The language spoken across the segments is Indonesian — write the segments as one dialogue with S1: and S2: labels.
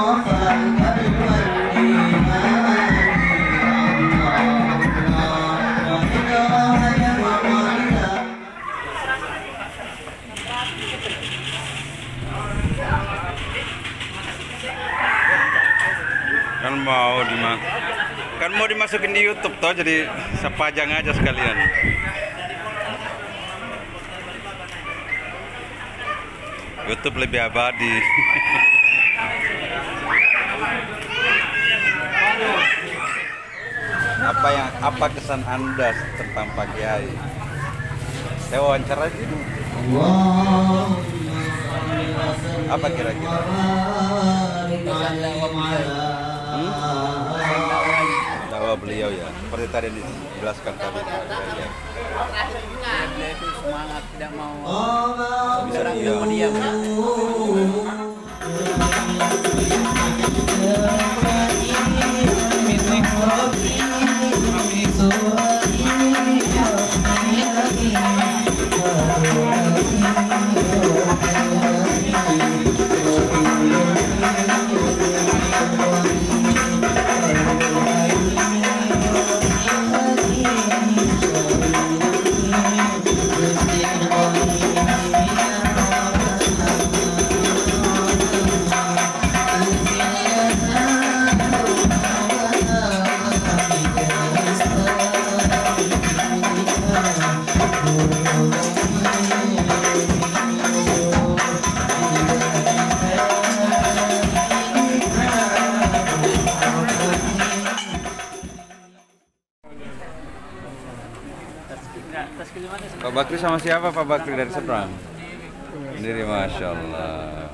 S1: Kan mau dimasukin di YouTube toh, jadi sepajang aja sekalian. YouTube lebih abadi. Apa kesan Anda tentang Pak Kiai? Saya wawancara gitu. Apa kira-kira? Dakwah beliau ya, seperti tadi dijelaskan tadi. Ya.
S2: Dia itu semangat, tidak mau
S1: Bisa
S2: diam.
S1: Pak Bakri sama siapa Pak Bakri dari seberang? Sendiri, Masya Allah.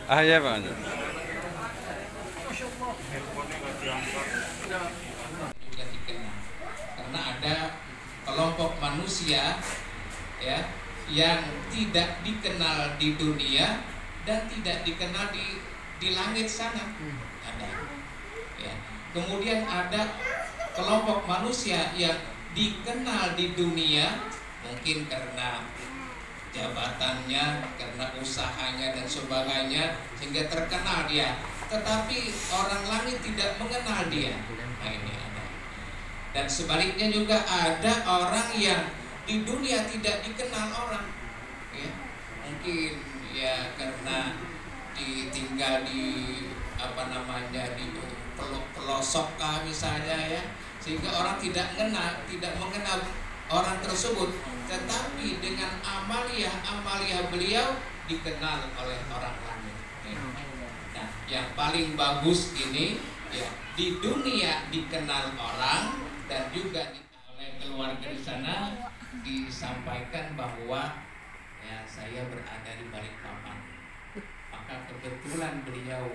S1: Ah ya Pak.
S3: Karena ada kelompok manusia ya yang tidak dikenal di dunia dan tidak dikenal di langit sana ada ya. Kemudian ada kelompok manusia yang dikenal di dunia mungkin karena jabatannya, karena usahanya dan sebagainya sehingga terkenal dia, tetapi orang langit tidak mengenal dia. Nah ini ada. Dan sebaliknya juga ada orang yang di dunia tidak dikenal orang ya, mungkin ya karena ditinggal di di pelosok misalnya ya, sehingga orang tidak mengenal orang tersebut, tetapi dengan amalia beliau dikenal oleh orang lain ya. Nah yang paling bagus ini ya, di dunia dikenal orang dan juga oleh keluarga di sana disampaikan bahwa ya saya berada di Balikpapan. Maka kebetulan beliau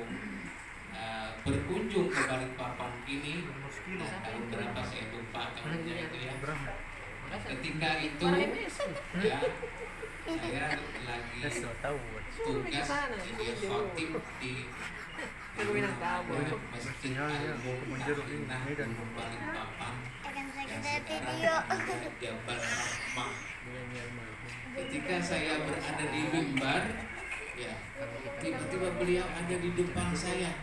S3: berkunjung ke Balikpapan ini tahun berapa saya lupa tahunnya itu ya. Ketika itu ya saya lagi tugas jadi khotib di Masjid Al-Mu'minah Balikpapan yang sekarang ada Jabal Rahmah. Ketika saya berada di mimbar ya, tiba-tiba beliau ada di depan saya.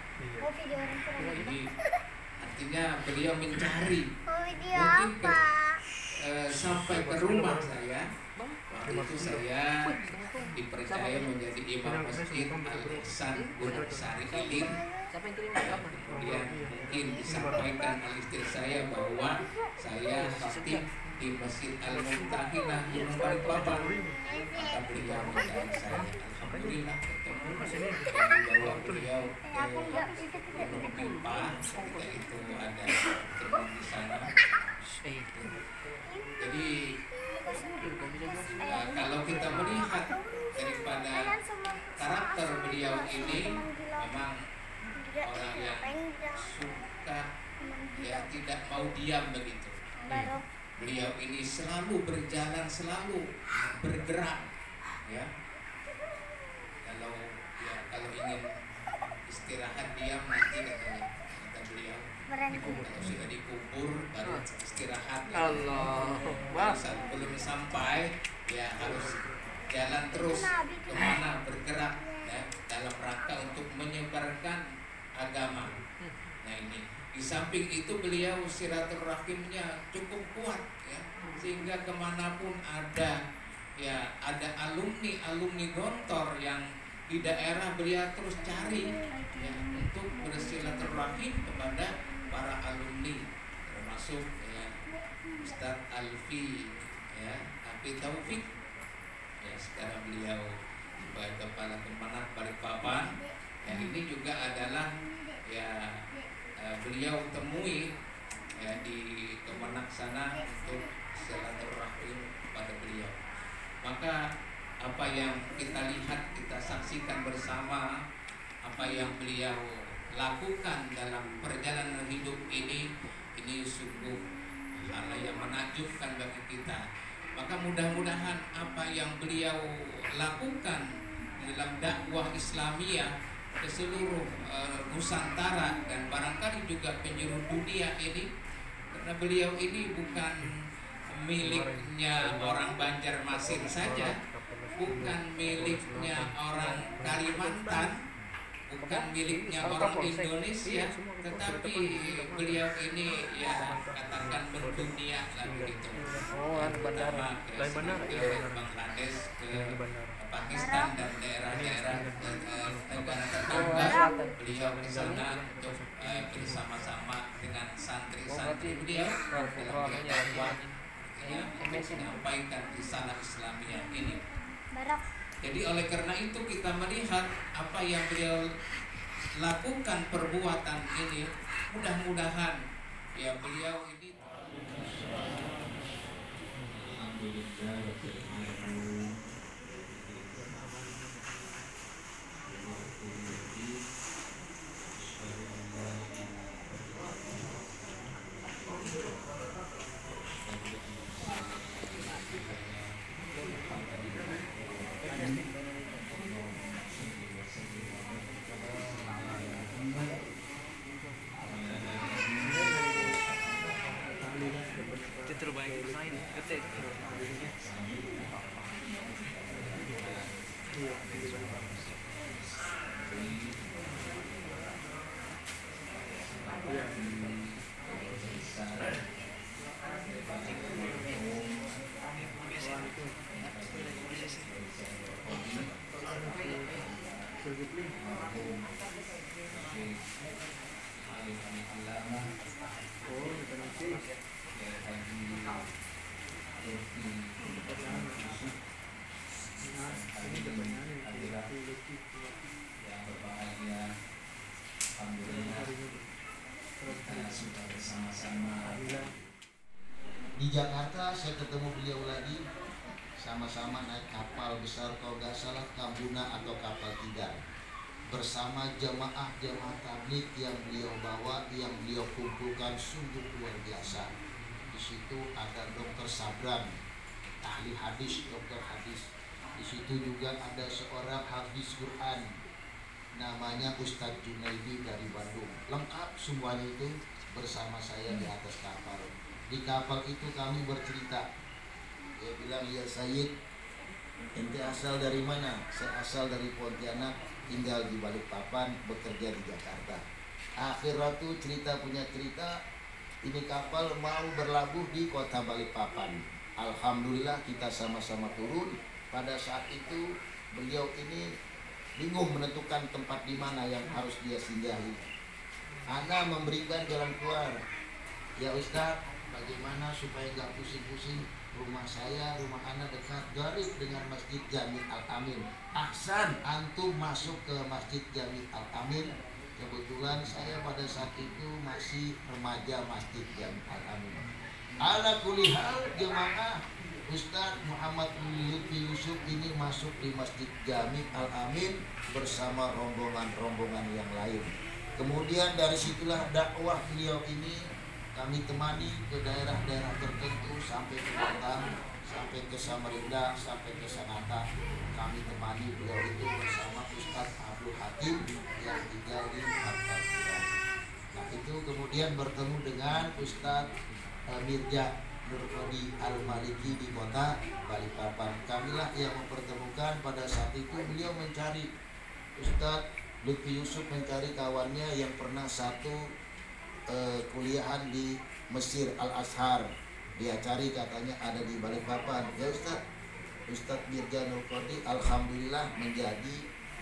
S3: Jadi artinya beliau mencari mungkin sampai ke rumah saya. Waktu itu saya dipercaya menjadi imam masjid Al-Ihsan Gunung Sari Ilir. Kemudian mungkin disampaikan oleh istri saya bahwa saya khatib di Masjid Al-Mumtahinah Gunung Balikpapan. Maka beliau mencari saya. Alhamdulillah ketemu dan membawa beliau ke Gunung Pipa. Ketika itu ada teman di sana. Jadi kalau kita melihat daripada karakter beliau ini, memang orang yang suka ya tidak mau diam begitu. Beliau ini selalu berjalan, selalu bergerak ya. Kalau ingin istirahat diam nanti kata beliau Kalau sudah dikubur baru istirahat.
S2: Allah.
S3: Saat belum sampai ya harus jalan terus kemana bergerak ya, dalam rangka untuk menyebarkan agama. Nah ini di samping itu beliau silaturahimnya cukup kuat ya, sehingga kemanapun ada ya ada alumni Gontor yang di daerah beliau terus cari ya untuk bersilaturahim kepada para alumni, termasuk ya Ustadz Alfi ya Abi Taufik ya, sekarang beliau sebagai kepala Kemenak Balikpapan. Ya ini juga adalah ya beliau temui ya di Kemenak sana untuk silaturahim pada beliau. Maka apa yang kita lihat, kita saksikan bersama, apa yang beliau lakukan dalam perjalanan hidup ini sungguh hal yang menakjubkan bagi kita. Maka mudah-mudahan apa yang beliau lakukan dalam dakwah Islamiyah ke seluruh Nusantara dan barangkali juga penjuru dunia ini, karena beliau ini bukan miliknya orang Banjarmasin saja, bukan miliknya orang Kalimantan, bukan miliknya orang Indonesia, tetapi beliau ini ya katakan mendunia lah begitu. Pertama ke Bangladesh, ke Pakistan dan daerah-daerah negara tetangga, beliau di sana untuk bersama-sama dengan santri-santri beliau dalam dakwah menyampaikan risalah Islamiyah ini. Jadi oleh karena itu kita melihat apa yang beliau lakukan, perbuatan ini, mudah-mudahan ya beliau ini
S2: terbaik main ketik.
S4: Yang berbahagia, alhamdulillah kita sudah bersama-sama di Jakarta. Saya ketemu beliau lagi, sama-sama naik kapal besar, kalau nggak salah Kambuna atau kapal Tidar, bersama jamaah tabligh yang beliau bawa, yang beliau kumpulkan sungguh luar biasa. Di situ ada Dr. Sabran, ahli hadis, dokter hadis. Di situ juga ada seorang hafiz Quran, namanya Ustadz Junaidi dari Bandung. Lengkap semuanya itu bersama saya di atas kapal. Di kapal itu kami bercerita. Dia bilang, ya Sayyid, ente asal dari mana? Saya asal dari Pontianak, tinggal di Balikpapan, bekerja di Jakarta. Akhir waktu cerita punya cerita, ini kapal mau berlabuh di kota Balikpapan. Alhamdulillah kita sama-sama turun. Pada saat itu beliau ini bingung menentukan tempat di mana yang harus dia singgahi. Ana memberikan jalan keluar. Ya Ustaz, bagaimana supaya nggak pusing-pusing? Rumah saya, rumah Ana dekat garib dengan Masjid Jami Al-Amin. Ahsan, antum masuk ke Masjid Jami Al-Amin. Kebetulan saya pada saat itu masih remaja Masjid Jami Al-Amin. Ala kulli hal jemaah, Ustadz Muhammad Lutfi Yusuf ini masuk di Masjid Jami Al-Amin bersama rombongan-rombongan yang lain. Kemudian dari situlah dakwah beliau ini kami temani ke daerah-daerah tertentu, sampai ke Batam, sampai ke Samarinda, sampai ke Sanata. Kami temani beliau itu bersama Ustadz Abdul Hakim yang tinggal di Hartartura. Nah itu kemudian bertemu dengan Ustadz Mirja Nurhadi Al-Maliki di kota Balikpapan. Kamilah yang mempertemukan. Pada saat itu beliau mencari, Ustadz Lutfi Yusuf mencari kawannya yang pernah satu kuliahan di Mesir Al-Azhar. Dia cari, katanya ada di Balikpapan. Ya Ustadz Mirja Nurhadi alhamdulillah menjadi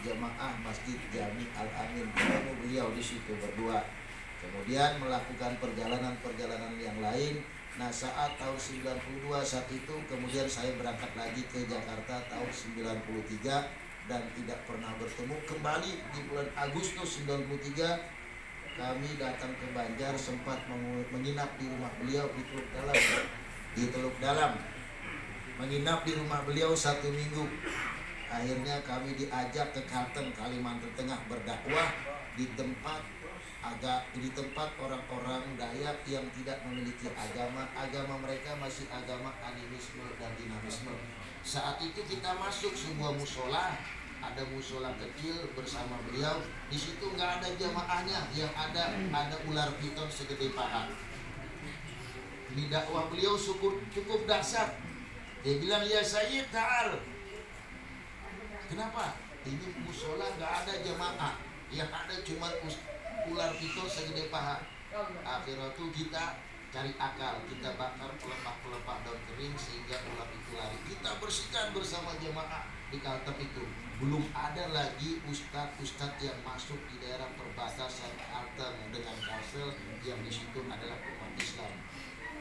S4: jamaah Masjid Jami Al-Amin. Ketemu beliau di situ berdua. Kemudian melakukan perjalanan-perjalanan yang lain. Nah saat tahun 92 saat itu kemudian saya berangkat lagi ke Jakarta tahun 93 dan tidak pernah bertemu. Kembali di bulan Agustus 93 kami datang ke Banjar, sempat menginap di rumah beliau di Teluk Dalam. Menginap di rumah beliau 1 minggu. Akhirnya kami diajak ke Kalteng, Kalimantan Tengah berdakwah di tempat orang-orang Dayak yang tidak memiliki agama. Agama mereka masih agama animisme dan dinamisme. Saat itu kita masuk sebuah musola, ada musola kecil bersama beliau. Di situ nggak ada jamaahnya, yang ada ular piton segede paha. Di dakwah beliau cukup dahsyat. Dia bilang, ya Sayyid ta'al. Kenapa? Ini musola nggak ada jamaah, yang ada cuma ular piton segede paha. Akhirnya tuh kita cari akal, kita bakar pelepah-pelepah daun kering sehingga ular itu lari. Kita bersihkan bersama jamaah di Kalteng itu. Belum ada lagi ustadz yang masuk di daerah perbatasan Kalteng dengan Kalsel, yang di situ adalah umat Islam.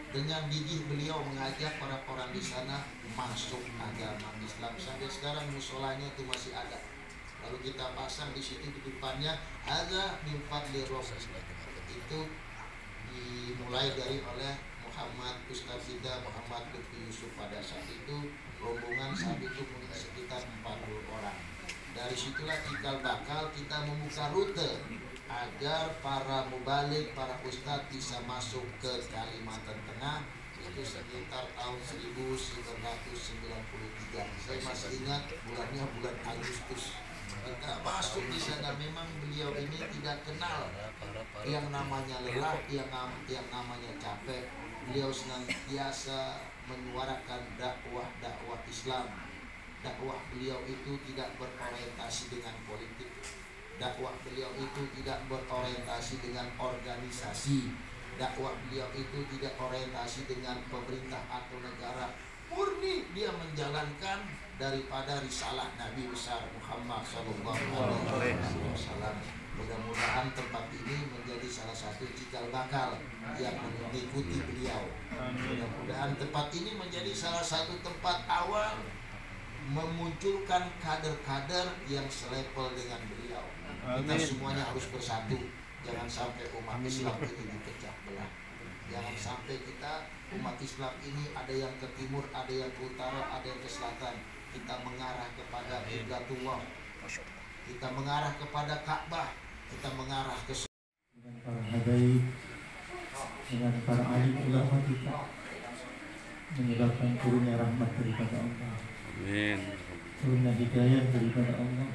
S4: Dengan gigih beliau mengajak orang-orang di sana masuk agama Islam. Sampai sekarang musolanya itu masih ada. Lalu kita pasang di situ di depannya ada min fadli Rasul. Itu dimulai oleh Muhammad Ustaz Fida Muhammad Lutfi Yusuf. Pada saat itu rombongan saat itu sekitar 40 orang. Dari situlah cikal bakal kita membuka rute agar para mubalik, para ustadz bisa masuk ke Kalimantan Tengah. Itu sekitar tahun 1993. Saya masih ingat bulannya bulan Agustus. Kita masuk di sana. Memang beliau ini tidak kenal yang namanya lelah, yang namanya capek. Beliau senantiasa menyuarakan dakwah Islam. Dakwah beliau itu tidak berorientasi dengan politik. Dakwah beliau itu tidak berorientasi dengan organisasi. Dakwah beliau itu tidak orientasi dengan pemerintah atau negara. Murni dia menjalankan daripada risalah Nabi besar Muhammad SAW. Mudah-mudahan tempat ini menjadi salah satu cikal bakal yang mengikuti beliau. Mudah-mudahan tempat ini menjadi salah satu tempat awal memunculkan kader-kader yang selevel dengan beliau. Kita semuanya harus bersatu. Jangan sampai umat Islam ini dipecah belah. Jangan sampai kita umat Islam ini ada yang ke timur, ada yang ke utara, ada yang ke selatan. Kita mengarah kepada Qiblatullah. Kita mengarah kepada Ka'bah. Kita mengarah ke
S5: dengan para habaib, dengan para alim ulama kita, menyebabkan turunnya rahmat daripada Allah.
S1: Amin.
S5: Turunnya hidayah daripada Allah.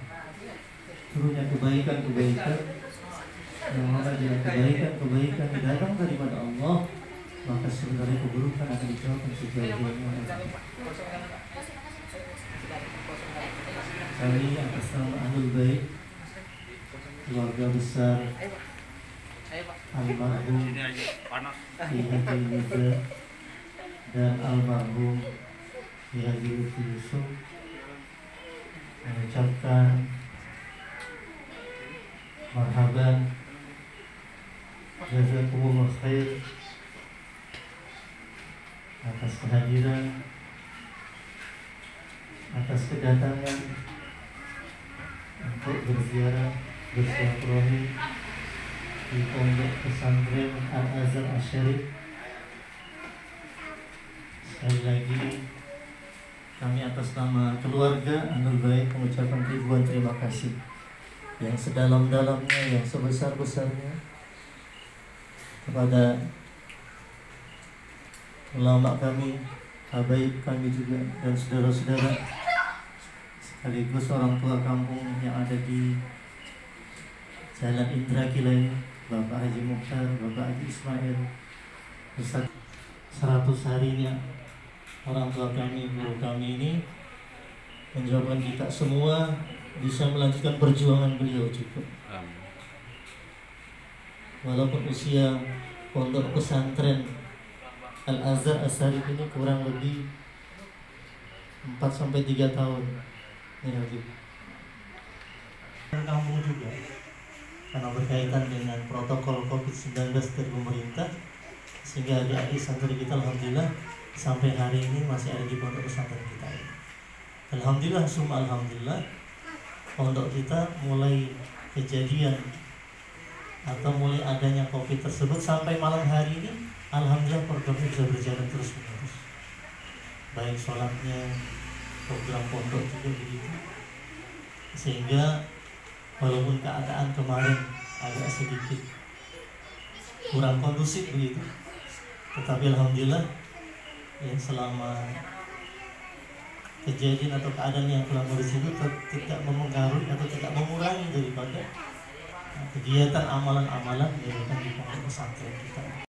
S5: Turunnya kebaikan-kebaikan. Yang mana dengan kebaikan-kebaikan datang daripada Allah, maka sebenarnya keburukan akan dijauhkan sejauh-jauhnya. Kami atas nama Ahlul Bait, keluarga besar almarhum Ki Haji Mirza dan almarhum Ki Haji Lutfi Yusuf, mengucapkan marhaban, jazakumullah khair atas kehadiran, atas kedatangan untuk berziarah bersilaturahmi di Pondok Pesantren Al-Azhar Asy-Syarif. Sekali lagi kami atas nama keluarga Ahlul Bait mengucapkan ribuan terima kasih yang sedalam-dalamnya, yang sebesar-besarnya kepada ulama kami, habaib kami juga, dan saudara-saudara sekaligus orang tua kampung yang ada di Jalan Indra Kileng, Bapak Haji Mukhtar, Bapak Haji Ismail, Ustaz 100 harinya orang tua kami, guru kami ini menjawabkan kita semua bisa melanjutkan perjuangan beliau juga. Walaupun usia pondok pesantren Al-Azhar As-Sarif ini kurang lebih 4-3 tahun ya, kampung juga karena berkaitan dengan protokol COVID-19 dari pemerintah, sehingga adik-adik santri kita alhamdulillah sampai hari ini masih ada di pondok pesantren kita ini. Alhamdulillah, summa alhamdulillah, pondok kita mulai kejadian atau mulai adanya COVID tersebut sampai malam hari ini alhamdulillah programnya bisa berjalan terus menerus, baik sholatnya, program pondok juga begitu, sehingga walaupun keadaan kemarin agak sedikit kurang kondusif begitu, tetapi alhamdulillah ya selama kejadian atau keadaan yang kurang kondusif itu tidak mempengaruhi atau tidak mengurangi daripada kegiatan amalan-amalan yang dilakukan di pondok pesantren kita.